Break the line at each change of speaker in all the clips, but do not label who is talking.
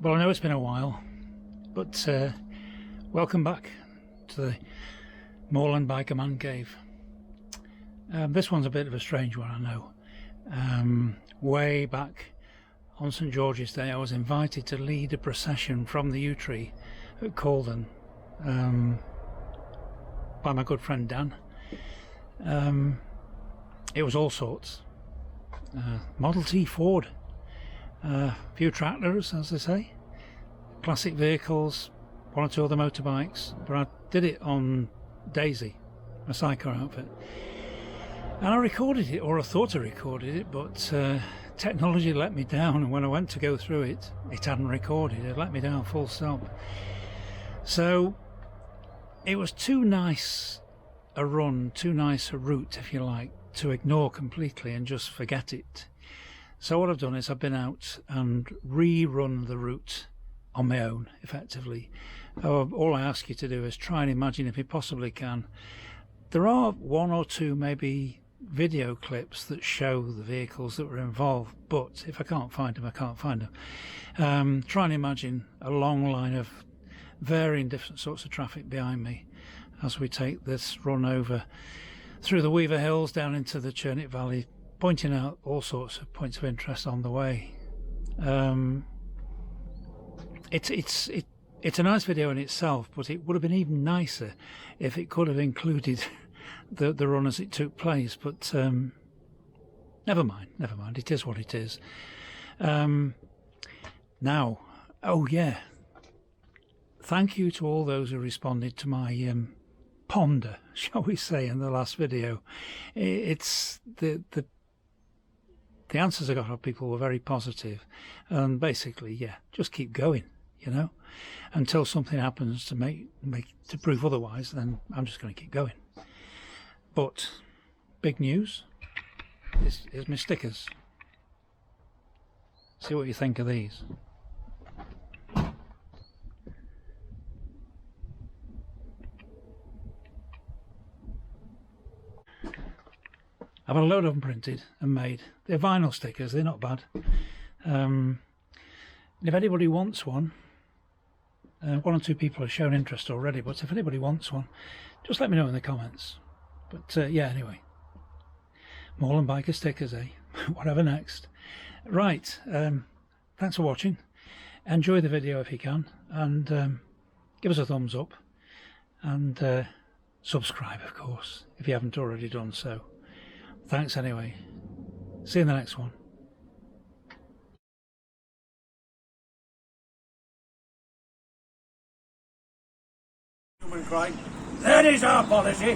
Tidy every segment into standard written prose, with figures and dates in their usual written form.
Well, I know it's been a while, but welcome back to the Moorland Biker Man Cave. This one's a bit of a strange one, I know. Way back on St George's Day, I was invited to lead a procession from the Yew Tree at Cauldon by my good friend Dan. It was all sorts. Model T Ford, a few tractors, as they say, classic vehicles, one or two other motorbikes, but I did it on Daisy, a sidecar outfit. And I recorded it, or I thought I recorded it, but technology let me down, and when I went to go through it, it hadn't recorded. It let me down full stop. So it was too nice a run, too nice a route, if you like, to ignore completely and just forget it. So what I've done is I've been out and rerun the route on my own, effectively. All I ask you to do is try and imagine, if you possibly can. There are one or two maybe video clips that show the vehicles that were involved, but if I can't find them, I can't find them. Try and imagine a long line of varying different sorts of traffic behind me as we take this run over through the Weaver Hills down into the Chernet Valley, pointing out all sorts of points of interest on the way. It's a nice video in itself, but it would have been even nicer if it could have included the run as it took place. But never mind. It is what it is. Now, oh yeah, thank you to all those who responded to my ponder, shall we say, in the last video. It's the answers I got from people were very positive, and basically, yeah, just keep going, you know, until something happens to prove otherwise. Then I'm just going to keep going. But big news is my stickers. See what you think of these. I've had a load of them printed and made. They're vinyl stickers, they're not bad. And if anybody wants one, one or two people have shown interest already, but if anybody wants one, just let me know in the comments. But yeah, anyway, Moorland Biker stickers, eh? Whatever next. Right, thanks for watching. Enjoy the video if you can, and give us a thumbs up, and subscribe, of course, if you haven't already done so. Thanks anyway. See you in the next one.
Human crime. That is our policy.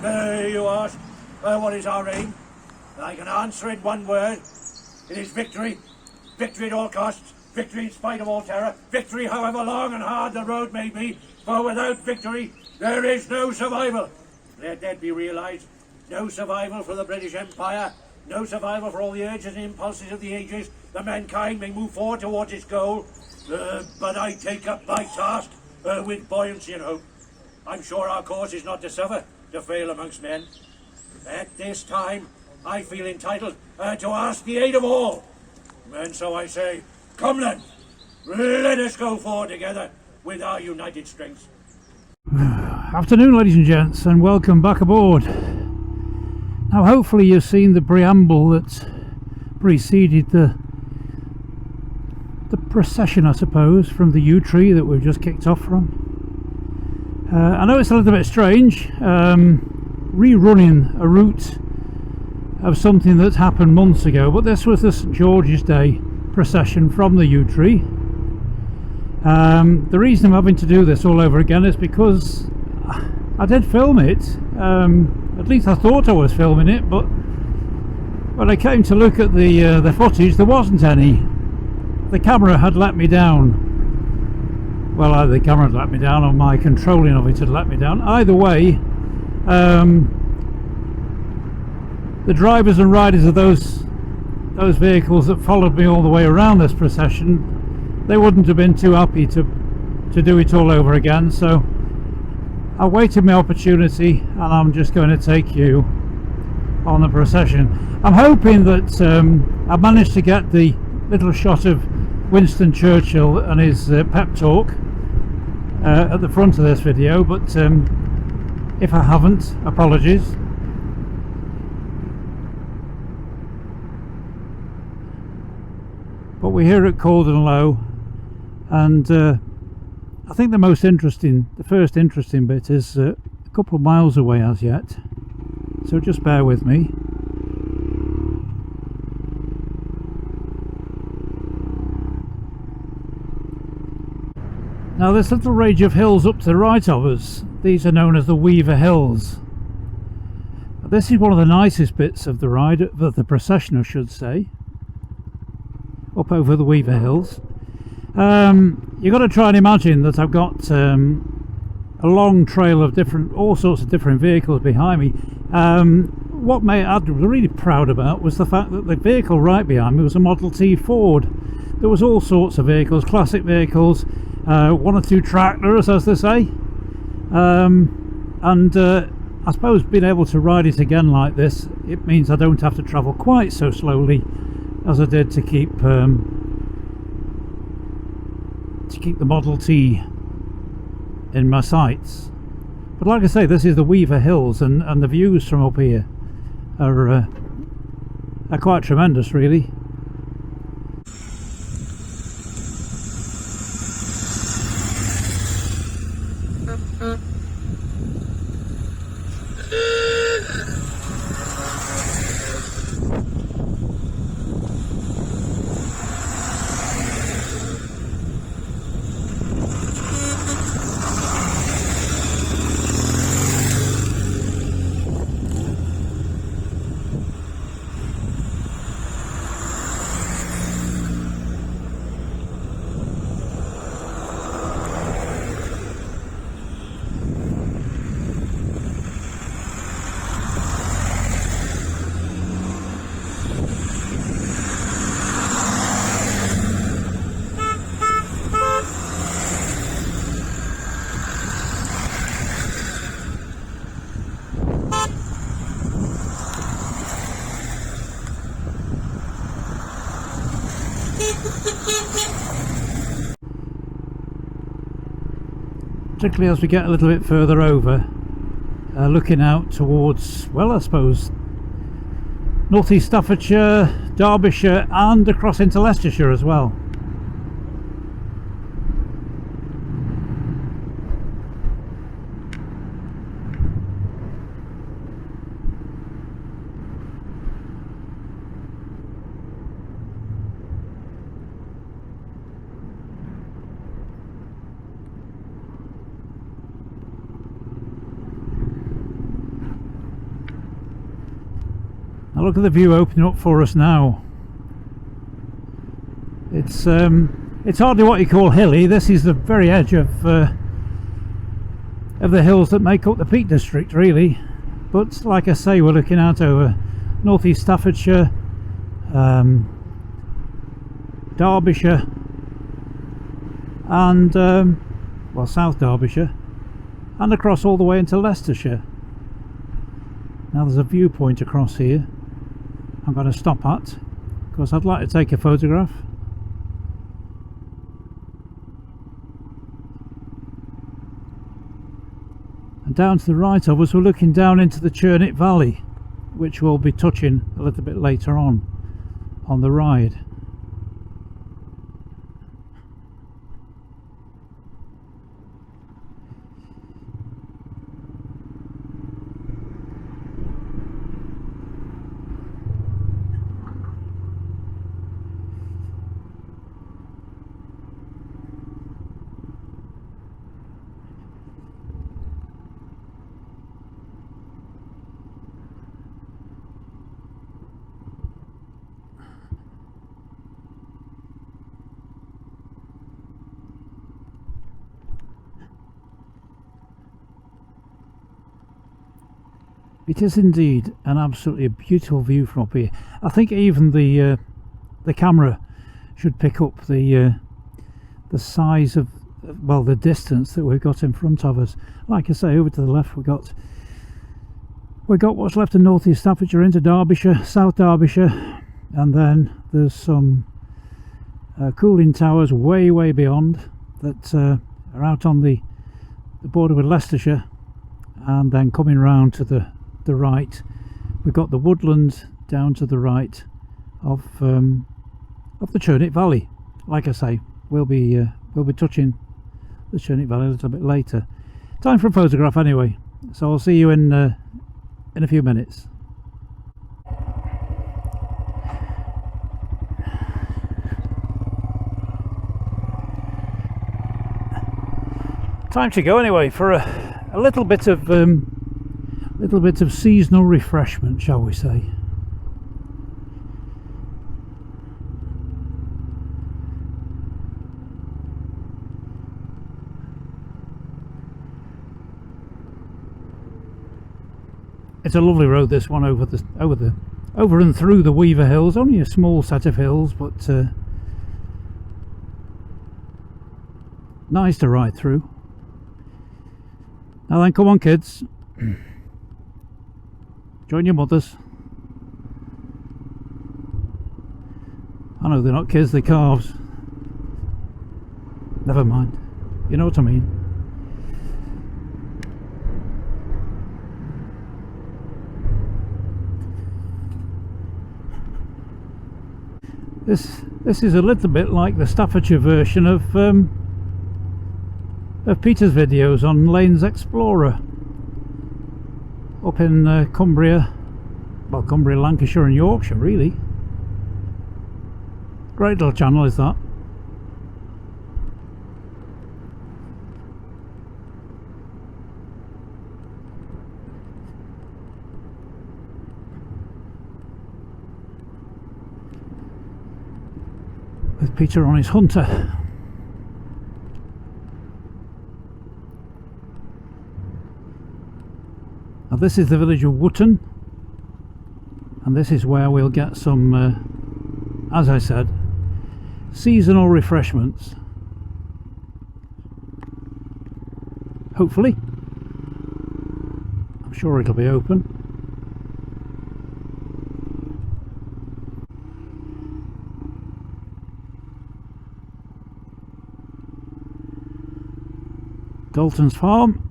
You ask, what is our aim? I can answer in one word. It is victory. Victory at all costs. Victory in spite of all terror. Victory however long and hard the road may be. For without victory, there is no survival. Let that be realized. No survival for the British Empire. No survival for all the urges and impulses of the ages. The mankind may move forward towards its goal. But I take up my task with buoyancy and hope. I'm sure our cause is not to suffer, to fail amongst men. At this time, I feel entitled to ask the aid of all. And so I say, come then, let us go forward together with our united strength.
Afternoon, ladies and gents, and welcome back aboard. Now, hopefully you've seen the preamble that preceded the procession, I suppose, from the Yew Tree that we've just kicked off from. I know it's a little bit strange, rerunning a route of something that happened months ago, but this was the St George's Day procession from the Yew Tree. The reason I'm having to do this all over again is because I did film it. At least I thought I was filming it, but when I came to look at the footage, there wasn't any. The camera had let me down. Well, either the camera had let me down or my controlling of it had let me down. Either way, the drivers and riders of those vehicles that followed me all the way around this procession, they wouldn't have been too happy to do it all over again. So I waited my opportunity, and I'm just going to take you on the procession. I'm hoping that I managed to get the little shot of Winston Churchill and his pep talk at the front of this video, but if I haven't, apologies. But we're here at Cauldon Low, and I think the first interesting bit is a couple of miles away as yet, so just bear with me. Now this little range of hills up to the right of us, these are known as the Weaver Hills. This is one of the nicest bits of the ride, of the procession I should say, up over the Weaver Hills. You've got to try and imagine that I've got a long trail of all sorts of different vehicles behind me. What I was really proud about was the fact that the vehicle right behind me was a Model T Ford. There was all sorts of vehicles, classic vehicles, one or two tractors as they say, and I suppose being able to ride it again like this, it means I don't have to travel quite so slowly as I did to keep the Model T in my sights. But like I say, this is the Weaver Hills, and the views from up here are quite tremendous really. Particularly as we get a little bit further over, looking out towards, well, I suppose North East Staffordshire, Derbyshire and across into Leicestershire as well. Look at the view opening up for us now. It's hardly what you call hilly. This is the very edge of the hills that make up the Peak District really. But like I say, we're looking out over North East Staffordshire, Derbyshire and well, South Derbyshire, and across all the way into Leicestershire. Now there's a viewpoint across here I'm going to stop at because I'd like to take a photograph. And down to the right of us, we're looking down into the Chernet Valley, which we'll be touching a little bit later on the ride. It is indeed an absolutely beautiful view from up here. I think even the camera should pick up the size of, well, the distance that we've got in front of us. Like I say, over to the left we've got what's left of North East Staffordshire into Derbyshire, South Derbyshire, and then there's some Cauldon Towers way beyond, that are out on the border with Leicestershire, and then coming round to the right we've got the woodland down to the right of the Chernet Valley. Like I say, we'll be touching the Chernet Valley a little bit later. Time for a photograph anyway, so I'll see you in a few minutes. Time to go anyway for a little bit of seasonal refreshment, shall we say. It's a lovely road, this one, over and through the Weaver Hills. Only a small set of hills, but nice to ride through. Now then, come on kids, join your mothers. I know they're not kids, they're calves. Never mind, you know what I mean. This is a little bit like the Staffordshire version of Peter's videos on Lane's Explorer up in Cumbria, well, Cumbria, Lancashire and Yorkshire, really. Great little channel is that. With Peter on his hunter. Now this is the village of Wootton, and this is where we'll get some, as I said, seasonal refreshments. Hopefully. I'm sure it'll be open. Dalton's farm.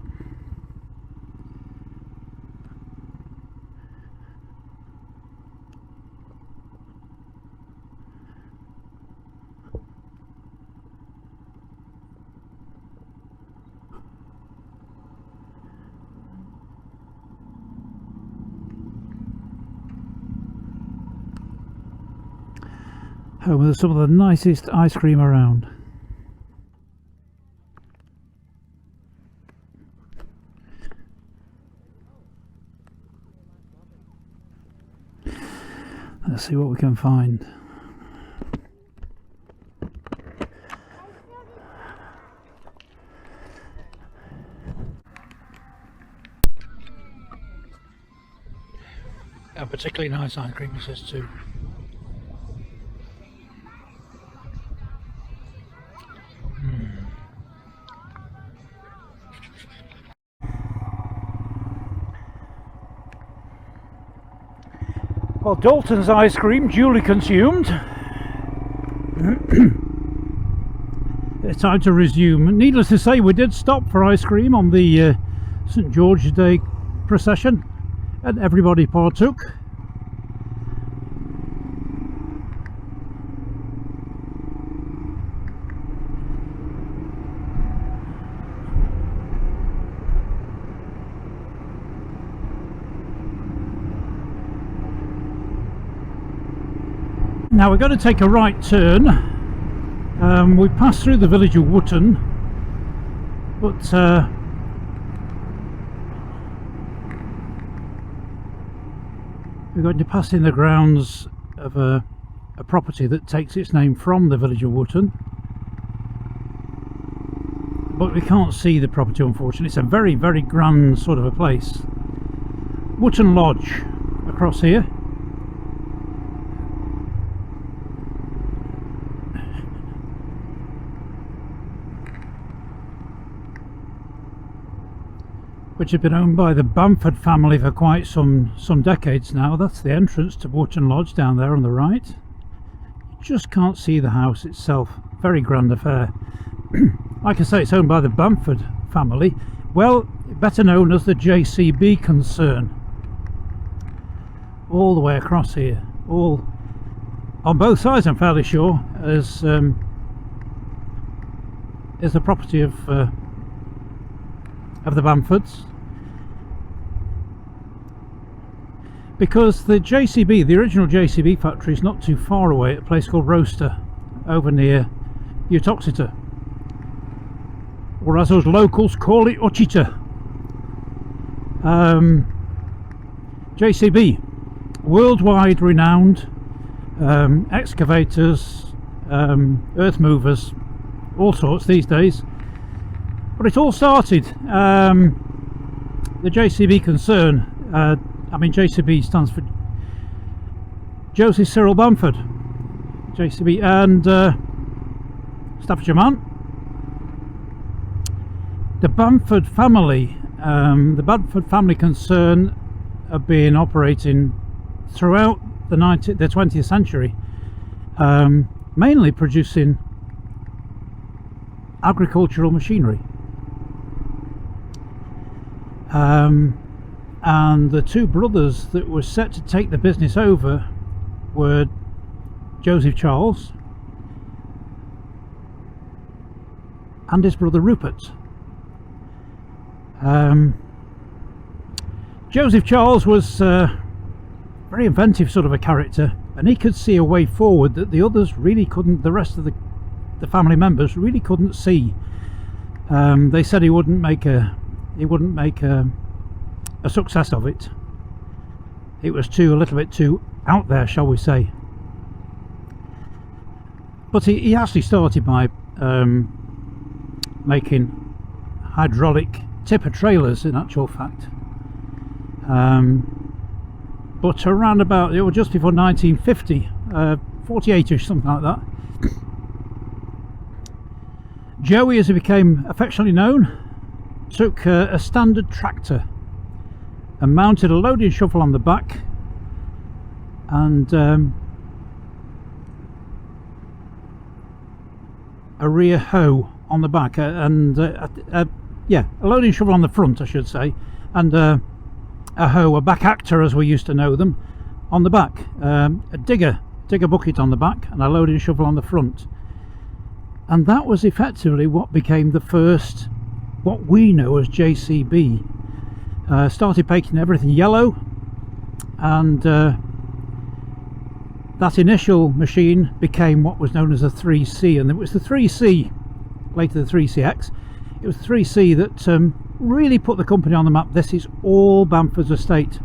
Home with some of the nicest ice cream around. Let's see what we can find. A particularly nice ice cream, this is too. Well, Dalton's ice cream duly consumed. It's time to resume. Needless to say, we did stop for ice cream on the St George's Day procession, and everybody partook. Now we're going to take a right turn. We passed through the village of Wootton, but we're going to pass in the grounds of a property that takes its name from the village of Wootton, but we can't see the property, unfortunately. It's a very grand sort of a place. Wootton Lodge across here. Which have been owned by the Bamford family for quite some decades now. That's the entrance to Wootton Lodge down there on the right. just can't see the house itself. Very grand affair. Like I say, it's owned by the Bamford family, well, better known as the JCB concern. All the way across here, all on both sides, I'm fairly sure, is the property of the Bamfords. Because the JCB, the original JCB factory, is not too far away at a place called Roaster, over near Uttoxeter, or as those locals call it, Ochita. JCB, worldwide renowned, excavators, earth movers, all sorts these days. But it all started, the JCB concern, I mean, JCB stands for Joseph Cyril Bamford, JCB, and Staffordshire man. The Bamford family, the Bamford family concern, have been operating throughout the 20th century, mainly producing agricultural machinery. And the two brothers that were set to take the business over were Joseph Charles and his brother Rupert. Joseph Charles was a very inventive sort of a character, and he could see a way forward that the others really couldn't, the rest of the family members really couldn't see. They said he wouldn't make a success of it. It was a little bit too out there, shall we say. But he actually started by making hydraulic tipper trailers, in actual fact. But around about, it was just before 1950, 48ish, something like that, Joey, as he became affectionately known, took a standard tractor and mounted a loading shovel on the back, and a rear hoe on the back, yeah, a loading shovel on the front, I should say, and a hoe, a back actor as we used to know them, on the back, a digger bucket on the back, and a loading shovel on the front. And that was effectively what became the first, what we know as JCB. Started painting everything yellow, and that initial machine became what was known as a 3C, and it was the 3C, later the 3CX, it was the 3C that really put the company on the map. This is all Bamford's estate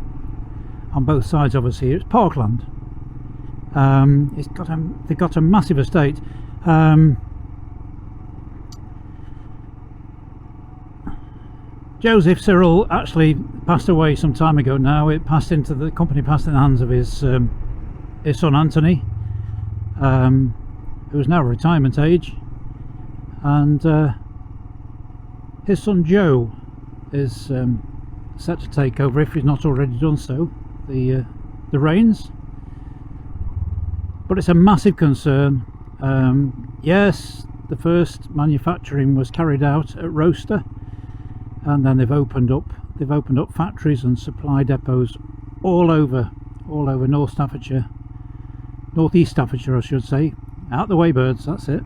on both sides of us here. It's parkland. They've got a massive estate. Joseph Cyril actually passed away some time ago now. It passed into the company, passed in the hands of his son Anthony, who is now retirement age, and his son Joe is set to take over, if he's not already done so, the reins. But it's a massive concern. Yes, the first manufacturing was carried out at Roaster, and then they've opened up factories and supply depots all over North Staffordshire, North East Staffordshire I should say, out the way birds, that's it.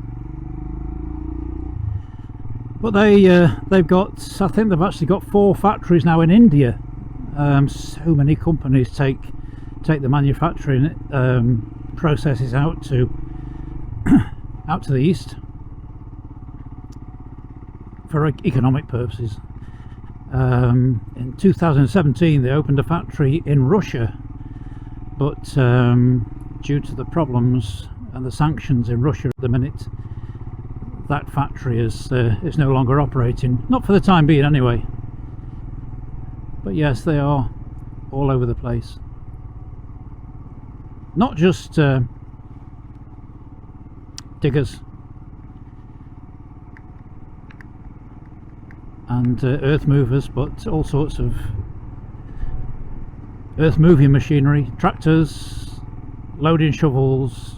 But they've got, I think they've actually got 4 factories now in India. So many companies take the manufacturing processes out to the east for economic purposes. In 2017 they opened a factory in Russia, but due to the problems and the sanctions in Russia at the minute, that factory is no longer operating, not for the time being anyway. But yes, they are all over the place, not just diggers and earth movers, but all sorts of earth moving machinery, tractors, loading shovels,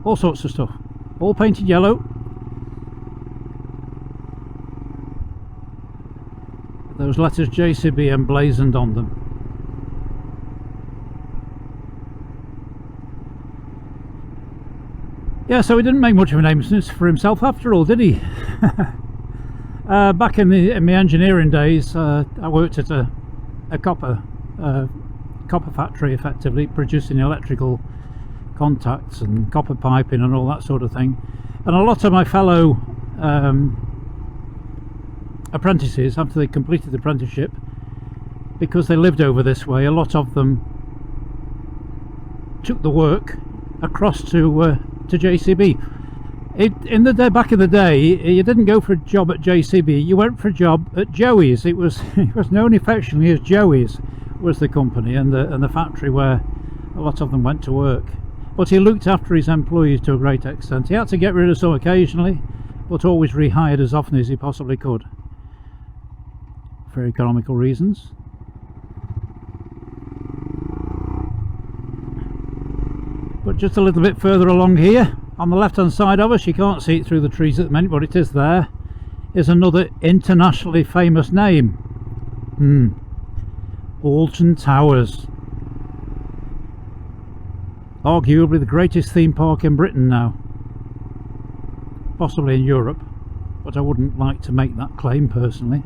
all sorts of stuff, all painted yellow. Those letters JCB emblazoned on them. Yeah, so he didn't make much of a name for himself after all, did he? Back in my engineering days, I worked at a copper factory, effectively producing electrical contacts and copper piping and all that sort of thing. And a lot of my fellow apprentices, after they completed the apprenticeship, because they lived over this way, a lot of them took the work across to JCB. Back in the day, you didn't go for a job at JCB, you went for a job at Joey's. It was known affectionately as Joey's was the company and the factory where a lot of them went to work. But he looked after his employees to a great extent. He had to get rid of some occasionally, but always rehired as often as he possibly could, for economical reasons. But just a little bit further along here, on the left hand side of us, you can't see it through the trees at the minute, but it is there, is another internationally famous name. Alton Towers. Arguably the greatest theme park in Britain now. Possibly in Europe, but I wouldn't like to make that claim personally.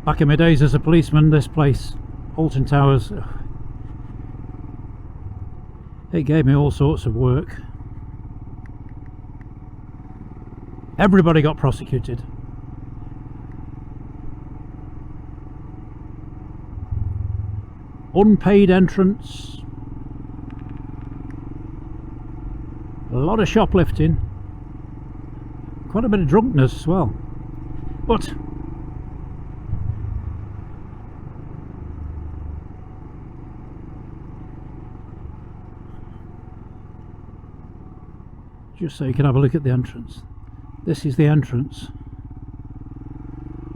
Back in my days as a policeman, this place, Alton Towers, it gave me all sorts of work. Everybody got prosecuted. Unpaid entrance, a lot of shoplifting, quite a bit of drunkenness as well. But just so you can have a look at the entrance, this is the entrance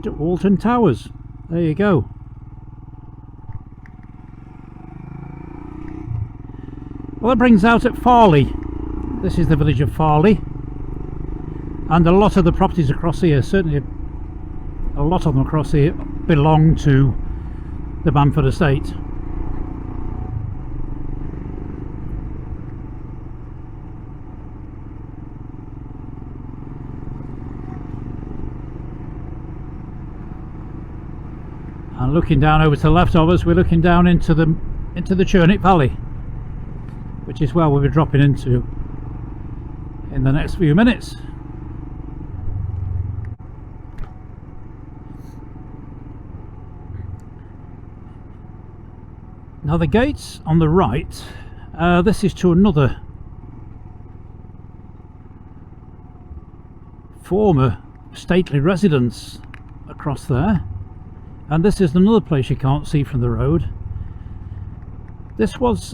to Alton Towers. There you go. Well, that brings out at Farley. This is the village of Farley, and a lot of the properties across here, certainly a lot of them across here, belong to the Bamford estate. And looking down over to the left of us, we're looking down into the Chernet Valley, which is where we'll be dropping into in the next few minutes. Now the gates on the right, this is to another former stately residence across there, and this is another place you can't see from the road. This was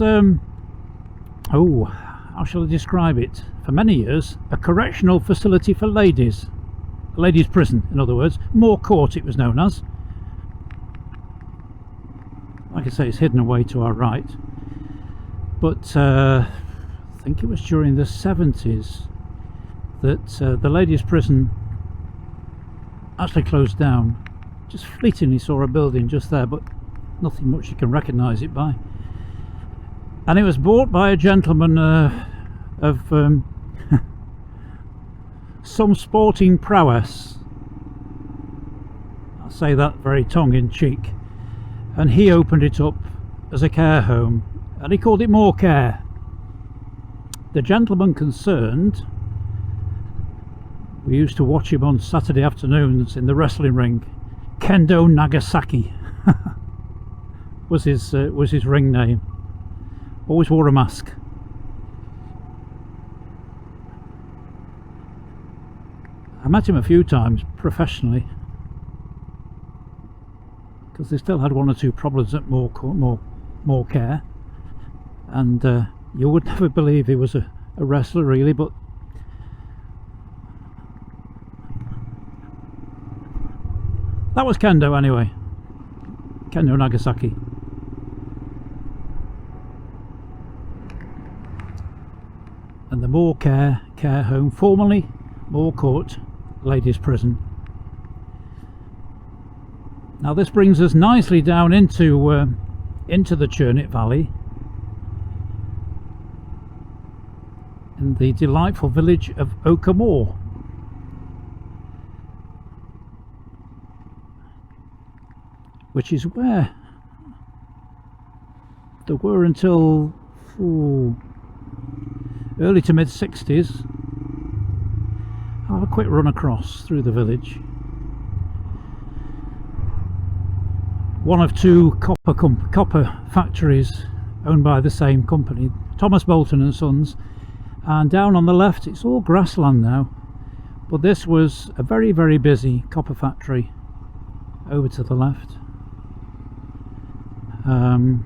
oh, how shall I describe it? For many years, a correctional facility for ladies. A ladies' prison, in other words. Moor Court it was known as. Like I say, it's hidden away to our right. But I think it was during the 70s that the ladies' prison actually closed down. Just fleetingly saw a building just there, but nothing much you can recognise it by. And it was bought by a gentleman of some sporting prowess. I'll say that very tongue-in-cheek. And he opened it up as a care home, and he called it More Care. The gentleman concerned, we used to watch him on Saturday afternoons in the wrestling ring. Kendo Nagasaki was his ring name. Always wore a mask. I met him a few times professionally, because they still had one or two problems at More Care, and you would never believe he was a wrestler really, but that was Kendo anyway. Kendo Nagasaki. and the Moor Care Home, formerly Moor Court Ladies' Prison. Now this brings us nicely down into the Chernet Valley, in the delightful village of Oakermore. Which is where there were until early to mid 60s. I'll have a quick run across through the village. One of two copper factories owned by the same company, Thomas Bolton and Sons, and down on the left it's all grassland now, but this was a very, very busy copper factory over to the left. And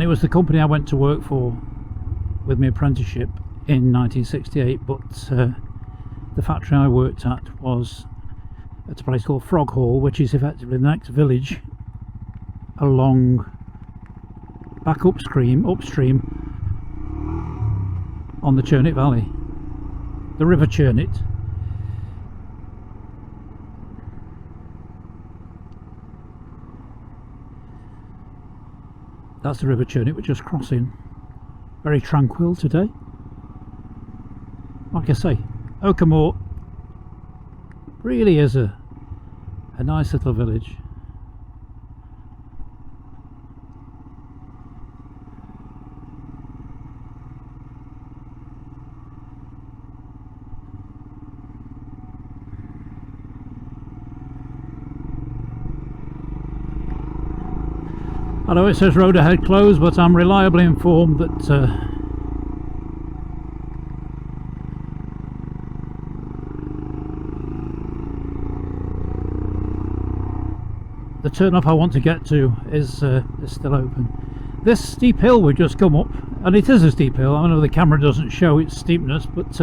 it was the company I went to work for with my apprenticeship in 1968, but the factory I worked at was at a place called Frog Hall, which is effectively the next village along, back upstream on the Chernet Valley, the River Chernet. That's the River Chernet we're just crossing. Very tranquil today. Like I say, Oakermore really is a nice little village. I know it says road ahead closed, but I'm reliably informed that the turn off I want to get to is still open. This steep hill we've just come up, and it is a steep hill, I know the camera doesn't show its steepness, but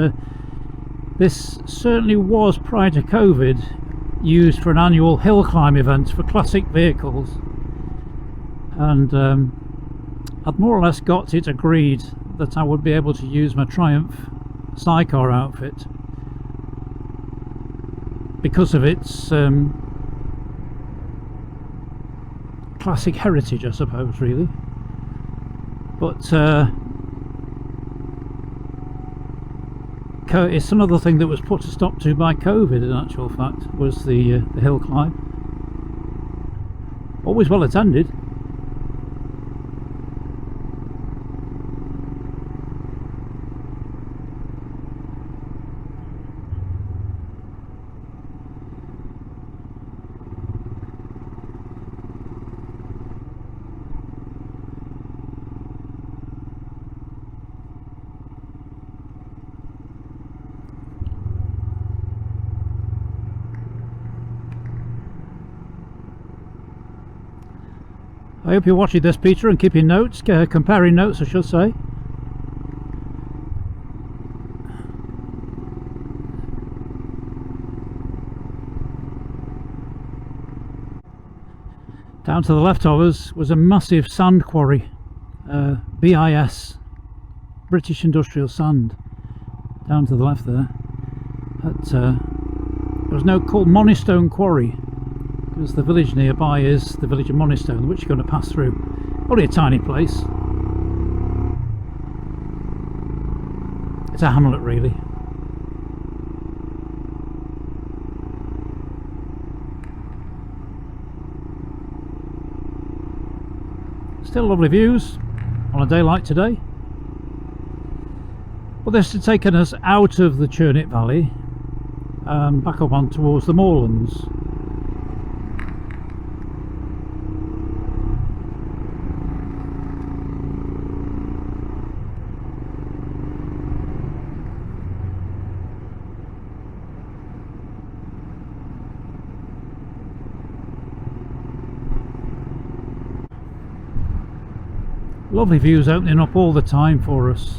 this certainly was, prior to COVID, used for an annual hill climb event for classic vehicles. And I'd more or less got it agreed that I would be able to use my Triumph sidecar outfit because of its classic heritage, I suppose, really. But it's another thing that was put a stop to by COVID, in actual fact, was the hill climb. Always well attended. I hope you're watching this, Peter, and keeping notes, comparing notes I should say. Down to the left of us was a massive sand quarry, BIS, British Industrial Sand, down to the left there. There was no called Monystone Quarry, because the village nearby is the village of Monystone, which you're going to pass through. Only a tiny place. It's a hamlet, really. Still lovely views on a day like today. But this has taken us out of the Chernet Valley and back up on towards the moorlands. Lovely views opening up all the time for us.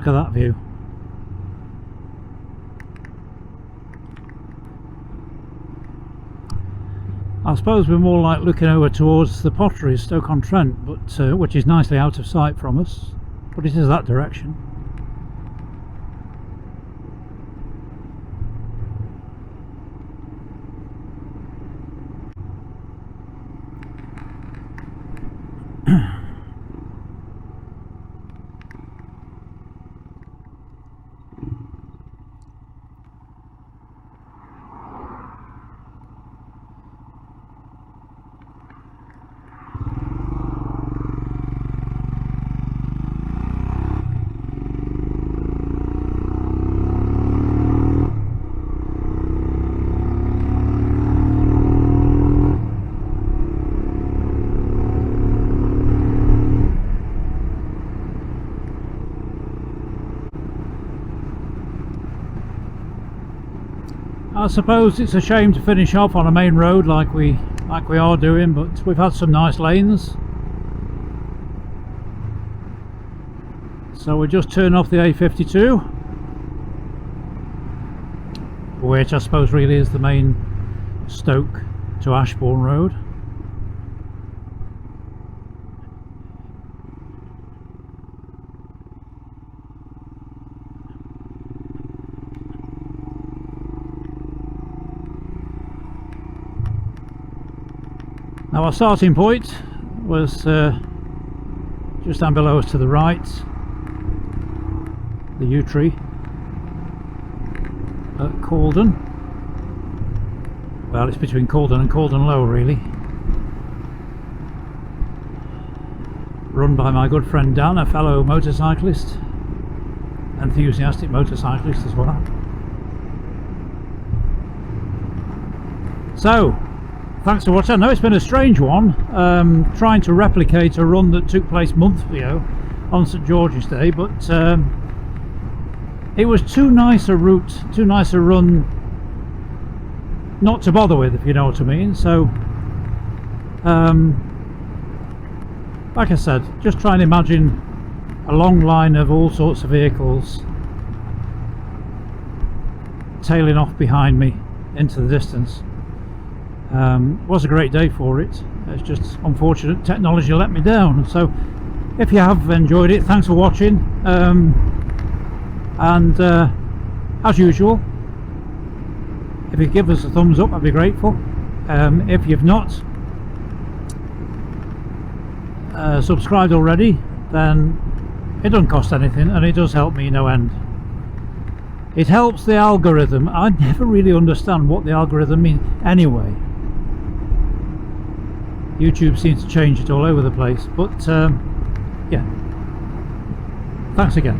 Look at that view. I suppose we're more like looking over towards the Pottery, Stoke-on-Trent, but which is nicely out of sight from us, but it is that direction. I suppose it's a shame to finish off on a main road like we are doing, but we've had some nice lanes. So we just turn off the A52, which I suppose really is the main Stoke to Ashbourne road. Now our starting point was just down below us to the right, the Yew Tree at Cauldon. Well, it's between Cauldon and Cauldon Low really. Run by my good friend Dan, a fellow motorcyclist, enthusiastic motorcyclist as well. So, thanks for watching. I know it's been a strange one, trying to replicate a run that took place months ago on St George's Day, but it was too nice a route, too nice a run not to bother with, if you know what I mean. So, like I said, just try and imagine a long line of all sorts of vehicles tailing off behind me into the distance. Was a great day for it. It's just unfortunate technology let me down. So if you have enjoyed it, thanks for watching, and as usual, if you give us a thumbs up, I'd be grateful. If you've not subscribed already, then it doesn't cost anything and it does help me no end. It helps the algorithm. I never really understand what the algorithm means anyway. YouTube seems to change it all over the place, but yeah, thanks again.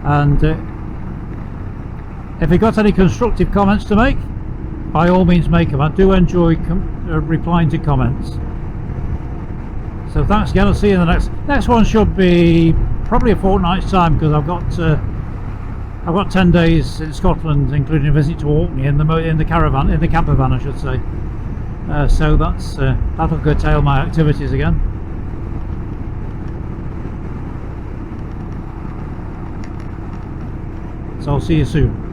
And if you've got any constructive comments to make, by all means make them. I do enjoy replying to comments. So thanks again. I'll see you in the next one. Should be probably a fortnight's time, because I've got 10 days in Scotland, including a visit to Orkney in the caravan, in the camper van I should say. So that'll curtail my activities again. So I'll see you soon.